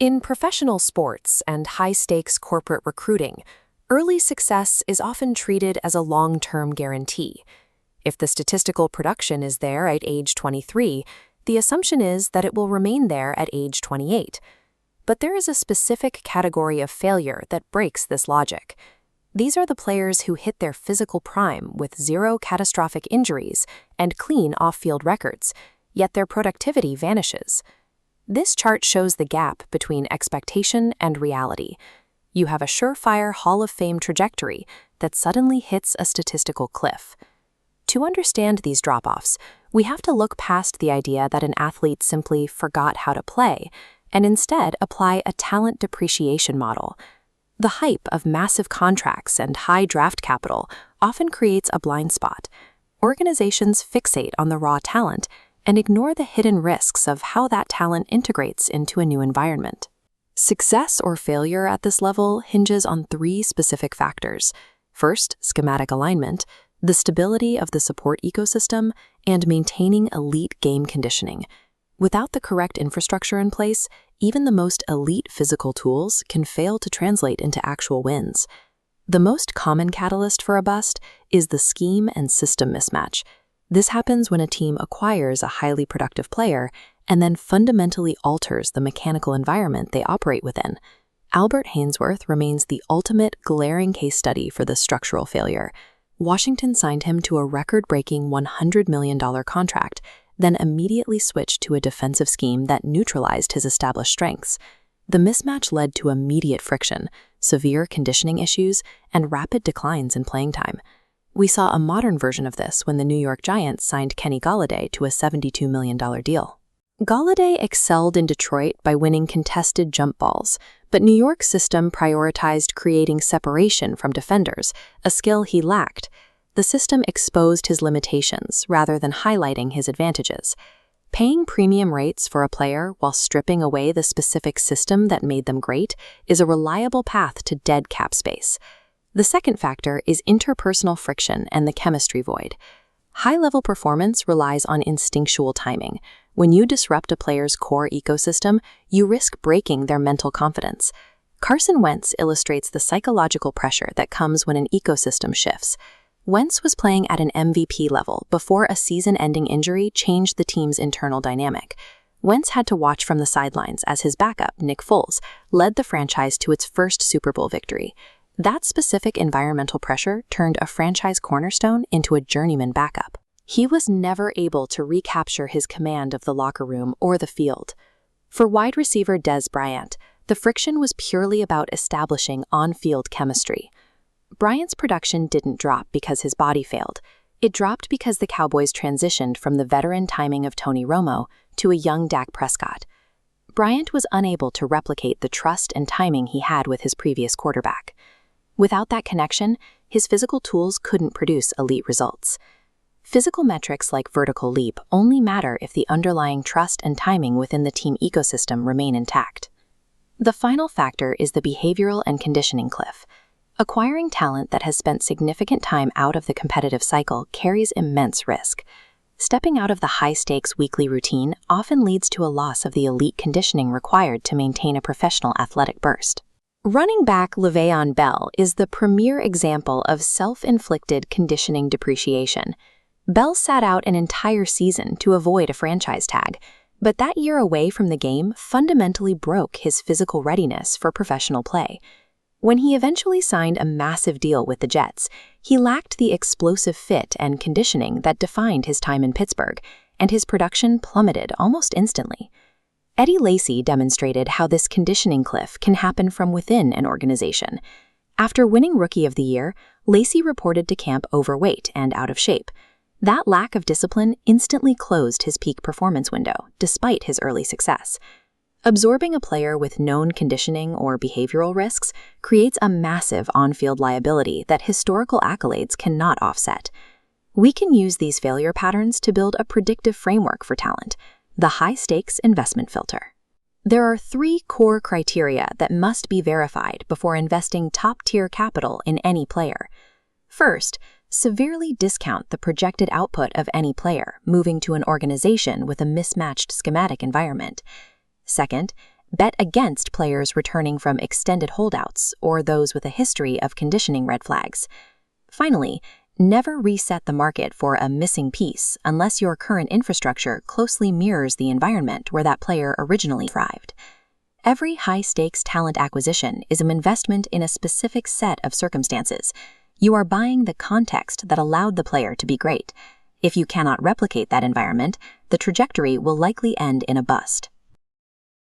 In professional sports and high-stakes corporate recruiting, early success is often treated as a long-term guarantee. If the statistical production is there at age 23, the assumption is that it will remain there at age 28. But there is a specific category of failure that breaks this logic. These are the players who hit their physical prime with zero catastrophic injuries and clean off-field records, yet their productivity vanishes. This chart shows the gap between expectation and reality. You have a surefire Hall of Fame trajectory that suddenly hits a statistical cliff. To understand these drop-offs, we have to look past the idea that an athlete simply forgot how to play and instead apply a talent depreciation model. The hype of massive contracts and high draft capital often creates a blind spot. Organizations fixate on the raw talent and ignore the hidden risks of how that talent integrates into a new environment. Success or failure at this level hinges on three specific factors. First, schematic alignment, the stability of the support ecosystem, and maintaining elite game conditioning. Without the correct infrastructure in place, even the most elite physical tools can fail to translate into actual wins. The most common catalyst for a bust is the scheme and system mismatch. This happens when a team acquires a highly productive player and then fundamentally alters the mechanical environment they operate within. Albert Haynesworth remains the ultimate glaring case study for this structural failure. Washington signed him to a record-breaking $100 million contract, then immediately switched to a defensive scheme that neutralized his established strengths. The mismatch led to immediate friction, severe conditioning issues, and rapid declines in playing time. We saw a modern version of this when the New York Giants signed Kenny Golladay to a $72 million deal. Golladay excelled in Detroit by winning contested jump balls, but New York's system prioritized creating separation from defenders, a skill he lacked. The system exposed his limitations rather than highlighting his advantages. Paying premium rates for a player while stripping away the specific system that made them great is a reliable path to dead cap space. The second factor is interpersonal friction and the chemistry void. High-level performance relies on instinctual timing. When you disrupt a player's core ecosystem, you risk breaking their mental confidence. Carson Wentz illustrates the psychological pressure that comes when an ecosystem shifts. Wentz was playing at an MVP level before a season-ending injury changed the team's internal dynamic. Wentz had to watch from the sidelines as his backup, Nick Foles, led the franchise to its first Super Bowl victory. That specific environmental pressure turned a franchise cornerstone into a journeyman backup. He was never able to recapture his command of the locker room or the field. For wide receiver Dez Bryant, the friction was purely about establishing on-field chemistry. Bryant's production didn't drop because his body failed. It dropped because the Cowboys transitioned from the veteran timing of Tony Romo to a young Dak Prescott. Bryant was unable to replicate the trust and timing he had with his previous quarterback. Without that connection, his physical tools couldn't produce elite results. Physical metrics like vertical leap only matter if the underlying trust and timing within the team ecosystem remain intact. The final factor is the behavioral and conditioning cliff. Acquiring talent that has spent significant time out of the competitive cycle carries immense risk. Stepping out of the high-stakes weekly routine often leads to a loss of the elite conditioning required to maintain a professional athletic burst. Running back Le'Veon Bell is the premier example of self-inflicted conditioning depreciation. Bell sat out an entire season to avoid a franchise tag, but that year away from the game fundamentally broke his physical readiness for professional play. When he eventually signed a massive deal with the Jets, he lacked the explosive fit and conditioning that defined his time in Pittsburgh, and his production plummeted almost instantly. Eddie Lacy demonstrated how this conditioning cliff can happen from within an organization. After winning Rookie of the Year, Lacy reported to camp overweight and out of shape. That lack of discipline instantly closed his peak performance window, despite his early success. Absorbing a player with known conditioning or behavioral risks creates a massive on-field liability that historical accolades cannot offset. We can use these failure patterns to build a predictive framework for talent, the high-stakes investment filter. There are three core criteria that must be verified before investing top-tier capital in any player. First, severely discount the projected output of any player moving to an organization with a mismatched schematic environment. Second, Bet against players returning from extended holdouts or those with a history of conditioning red flags. Finally, never reset the market for a missing piece unless your current infrastructure closely mirrors the environment where that player originally thrived. Every high-stakes talent acquisition is an investment in a specific set of circumstances. You are buying the context that allowed the player to be great. If you cannot replicate that environment, the trajectory will likely end in a bust.